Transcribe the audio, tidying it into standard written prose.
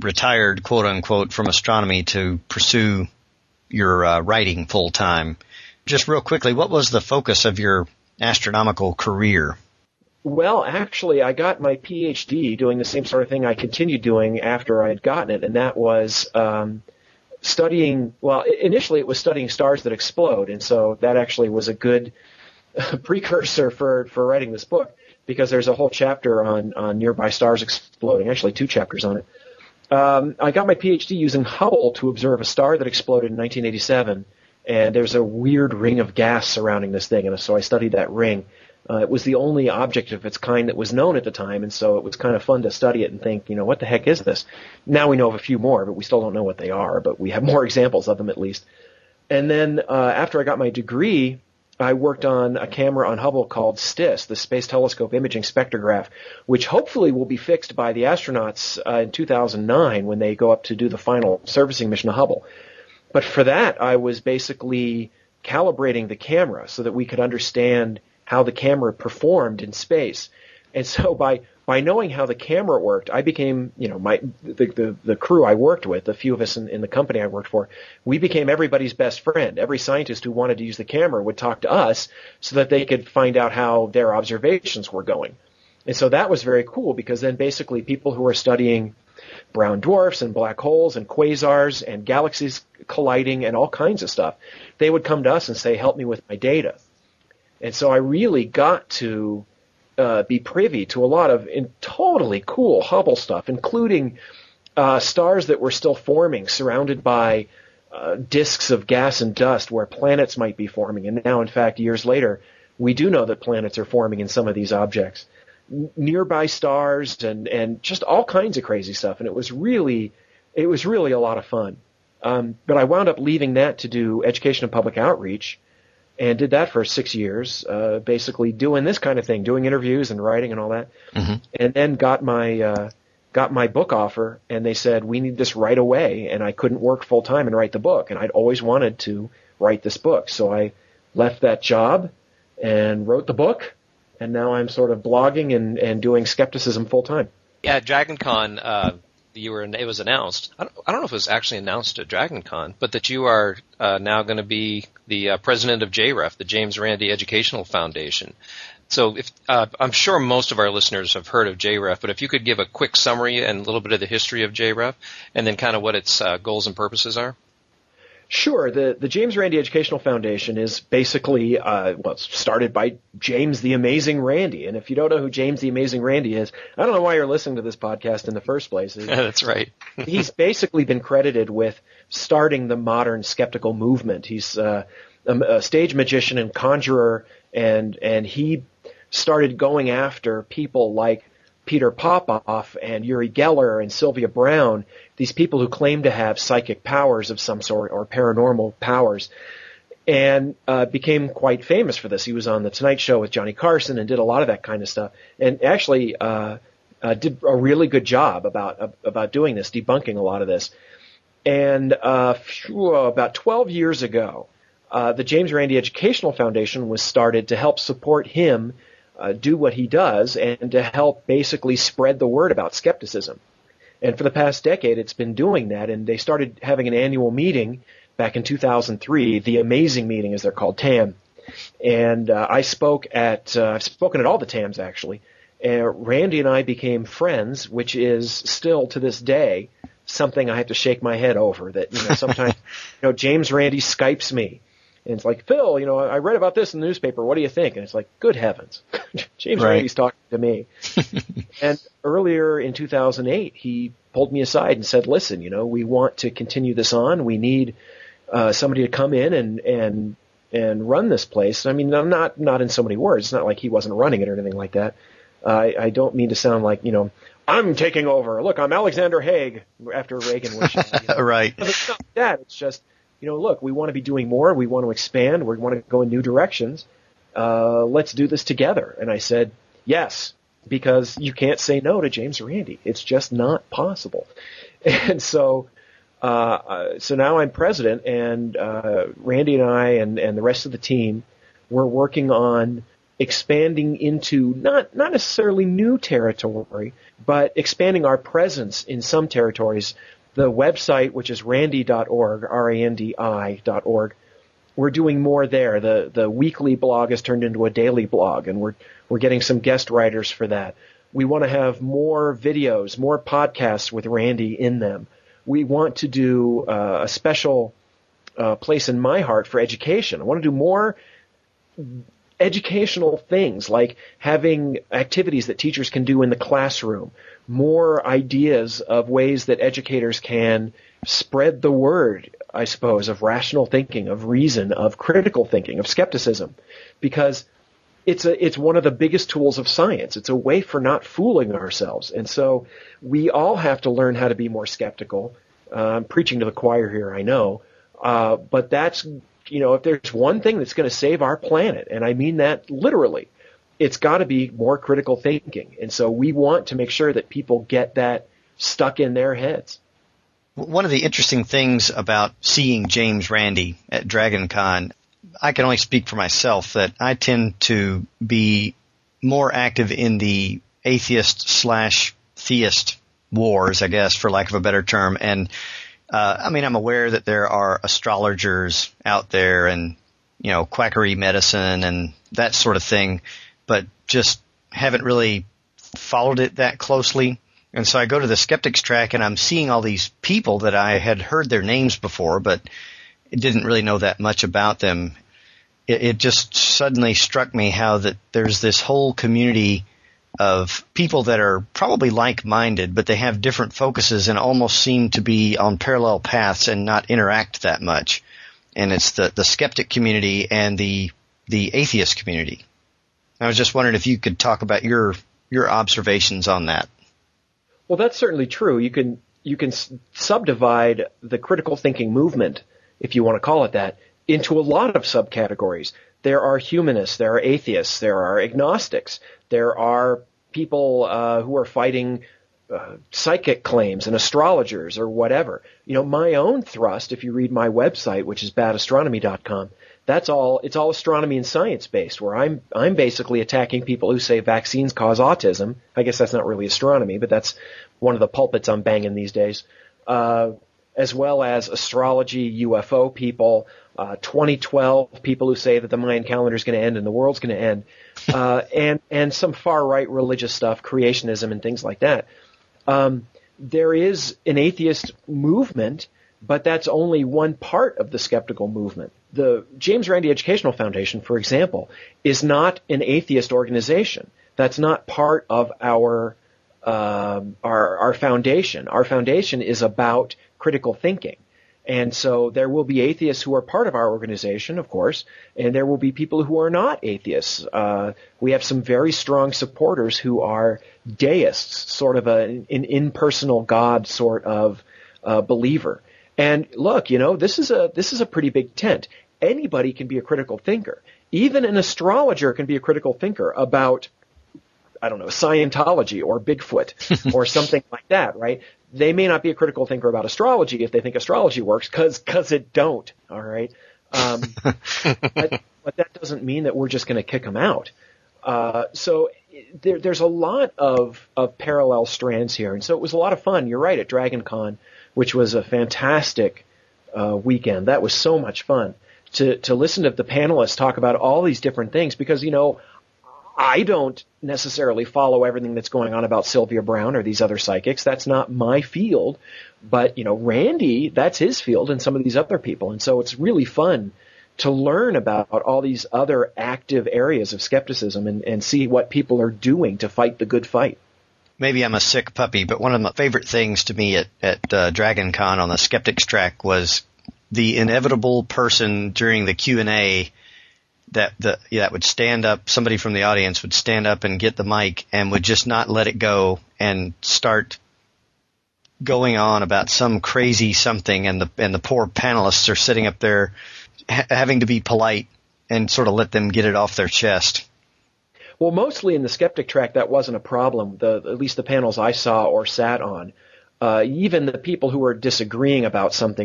retired, quote unquote, from astronomy to pursue your writing full time. Just real quickly, what was the focus of your astronomical career? Well, actually, I got my PhD doing the same sort of thing I continued doing after I had gotten it, and that was studying, well, initially it was studying stars that explode, and so that actually was a good precursor for writing this book, because there's a whole chapter on nearby stars exploding, actually 2 chapters on it. I got my PhD using Hubble to observe a star that exploded in 1987, and there's a weird ring of gas surrounding this thing, and so I studied that ring. It was the only object of its kind that was known at the time, and so it was kind of fun to study it and think, what the heck is this? Now we know of a few more, but we still don't know what they are, but we have more examples of them at least. And then after I got my degree, I worked on a camera on Hubble called STIS, the Space Telescope Imaging Spectrograph, which hopefully will be fixed by the astronauts in 2009 when they go up to do the final servicing mission of Hubble. But for that, I was basically calibrating the camera so that we could understand how the camera performed in space. And so by knowing how the camera worked, I became, the crew I worked with, the few of us in the company I worked for, we became everybody's best friend. Every scientist who wanted to use the camera would talk to us so that they could find out how their observations were going. And so that was very cool, because then basically people who were studying brown dwarfs and black holes and quasars and galaxies colliding and all kinds of stuff, they would come to us and say, help me with my data. And so I really got to be privy to a lot of totally cool Hubble stuff, including stars that were still forming, surrounded by disks of gas and dust where planets might be forming. And now, in fact, years later, we do know that planets are forming in some of these objects. Nearby stars and just all kinds of crazy stuff. And it was really a lot of fun. But I wound up leaving that to do education and public outreach, and did that for 6 years, basically doing this kind of thing, doing interviews and writing and all that. Mm-hmm. And then got my book offer, and they said, we need this right away. And I couldn't work full time and write the book. And I'd always wanted to write this book. So I left that job and wrote the book. And now I'm sort of blogging and doing skepticism full time. Yeah, DragonCon, it was announced. I don't know if it was actually announced at DragonCon, but that you are now going to be the president of JREF, the James Randi Educational Foundation. So I'm sure most of our listeners have heard of JREF, but if you could give a quick summary and a little bit of the history of JREF, and then kind of what its goals and purposes are. Sure. The James Randi Educational Foundation is basically, it's started by James the Amazing Randi. And if you don't know who James the Amazing Randi is, I don't know why you're listening to this podcast in the first place. That's right. He's basically been credited with starting the modern skeptical movement. He's a stage magician and conjurer, and he started going after people like Peter Popoff and Uri Geller and Sylvia Brown, these people who claim to have psychic powers of some sort or paranormal powers, and became quite famous for this. He was on The Tonight Show with Johnny Carson and did a lot of that kind of stuff, and actually did a really good job about doing this, debunking a lot of this. And about 12 years ago, the James Randi Educational Foundation was started to help support him do what he does and to help basically spread the word about skepticism. And for the past decade, it's been doing that, and they started having an annual meeting back in 2003, the Amazing Meeting, as they're called, TAM. And I've spoken at all the TAMs, actually. And Randy and I became friends, which is still, to this day, something I have to shake my head over, that sometimes James Randi Skypes me. And it's like, Phil, I read about this in the newspaper. What do you think? And it's like, good heavens. James Randi's talking to me. And earlier in 2008, he pulled me aside and said, listen, we want to continue this on. We need somebody to come in and run this place. I mean, not in so many words. It's not like he wasn't running it or anything like that. I don't mean to sound like, I'm taking over. Look, I'm Alexander Haig after Reagan was shot. Right. It's not that. It's just, look, we want to be doing more. We want to expand. We want to go in new directions. Let's do this together. And I said, yes, because you can't say no to James Randi. It's just not possible. And so now I'm president, and Randy and I and the rest of the team, we're working on expanding into not necessarily new territory, but expanding our presence in some territories. The website, which is randi.org, randi.org, we're doing more there. The weekly blog has turned into a daily blog, and we're getting some guest writers for that. We want to have more videos, more podcasts with Randi in them. We want to do a special place in my heart for education. I want to do more educational things, like having activities that teachers can do in the classroom, more ideas of ways that educators can spread the word, I suppose, of rational thinking, of reason, of critical thinking, of skepticism, because it's one of the biggest tools of science. It's a way for not fooling ourselves. And so we all have to learn how to be more skeptical. I'm preaching to the choir here, I know. But that's, if there's one thing that's going to save our planet, and I mean that literally, it's got to be more critical thinking. And so we want to make sure that people get that stuck in their heads. One of the interesting things about seeing James Randi at DragonCon, I can only speak for myself that I tend to be more active in the atheist/theist wars, I guess, for lack of a better term. And I'm aware that there are astrologers out there and, quackery medicine and that sort of thing, but just haven't really followed it that closely. And so I go to the skeptics track and I'm seeing all these people that I had heard their names before, but didn't really know that much about them. It just suddenly struck me how that there's this whole community of people that are probably like-minded, but they have different focuses and almost seem to be on parallel paths and not interact that much. And it's the skeptic community and the atheist community. I was just wondering if you could talk about your observations on that. Well, that's certainly true. You can subdivide the critical thinking movement, if you want to call it that, into a lot of subcategories. There are humanists, there are atheists, there are agnostics, there are people who are fighting psychic claims and astrologers or whatever. My own thrust, if you read my website, which is badastronomy.com, it's all astronomy and science based, where I'm basically attacking people who say vaccines cause autism. I guess that's not really astronomy, but that's one of the pulpits I'm banging these days. As well as astrology, UFO people, 2012 people who say that the Mayan calendar is going to end and the world's going to end, and some far-right religious stuff, creationism and things like that. There is an atheist movement, but that's only one part of the skeptical movement. The James Randi Educational Foundation, for example, is not an atheist organization. That's not part of our foundation. Our foundation is about critical thinking. And so there will be atheists who are part of our organization, of course, and there will be people who are not atheists. We have some very strong supporters who are deists, sort of an impersonal God sort of believer. And look, this is a pretty big tent. Anybody can be a critical thinker. Even an astrologer can be a critical thinker about, I don't know, Scientology or Bigfoot or something like that, right? They may not be a critical thinker about astrology if they think astrology works, because it don't, all right? But that doesn't mean that we're just going to kick them out. So there's a lot of parallel strands here, and so it was a lot of fun. You're right, at DragonCon, which was a fantastic weekend. That was so much fun to listen to the panelists talk about all these different things, because, I don't necessarily follow everything that's going on about Sylvia Browne or these other psychics. That's not my field. But, Randi, that's his field, and some of these other people. And so it's really fun to learn about all these other active areas of skepticism and see what people are doing to fight the good fight. Maybe I'm a sick puppy, but one of my favorite things to me at DragonCon on the skeptics track was the inevitable person during the Q&A that would stand up, somebody from the audience would stand up and get the mic and would just not let it go and start going on about some crazy something, and the poor panelists are sitting up there having to be polite and sort of let them get it off their chest. Well, mostly in the skeptic track, that wasn't a problem. At least the panels I saw or sat on, even the people who were disagreeing about something